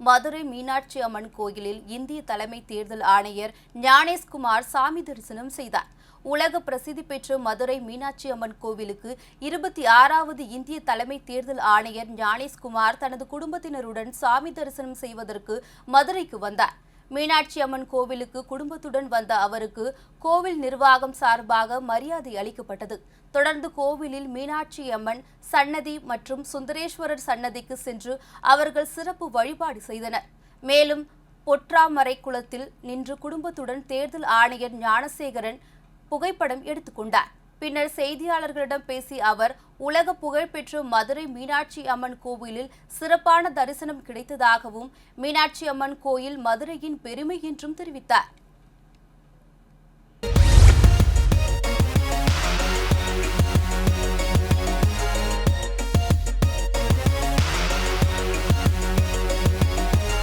மதுரை மீனாட்சி அம்மன் கோயிலில் இந்திய தலைமை தேர்தல் ஆணையர் ஞானேஷ்குமார் சாமி தரிசனம் செய்தார். உலக பிரசித்தி பெற்ற மதுரை மீனாட்சி அம்மன் கோவிலுக்கு 26வது இந்திய தலைமை தேர்தல் ஆணையர் ஞானேஷ்குமார் தனது குடும்பத்தினருடன் சாமி தரிசனம் செய்வதற்கு மதுரைக்கு வந்தார். மீனாட்சி அம்மன் கோவிலுக்கு குடும்பத்துடன் வந்த அவருக்கு கோவில் நிர்வாகம் சார்பாக மரியாதை அளிக்கப்பட்டது. தொடர்ந்து கோவிலில் மீனாட்சி அம்மன் சன்னதி மற்றும் சுந்தரேஸ்வரர் சன்னதிக்கு சென்று அவர்கள் சிறப்பு வழிபாடு செய்தனர். மேலும் பொற்றாமரை குளத்தில் நின்று குடும்பத்துடன் தேர்தல் ஆணையர் ஞானசேகரன் புகைப்படம் எடுத்துக்கொண்டார். பின்னர் செய்தியாளர்களிடம் பேசிய அவர், உலக புகழ்பெற்ற மதுரை மீனாட்சி அம்மன் கோவிலில் சிறப்பான தரிசனம் கிடைத்ததாகவும், மீனாட்சி அம்மன் கோயில் மதுரையின் பெருமை என்றும் தெரிவித்தார்.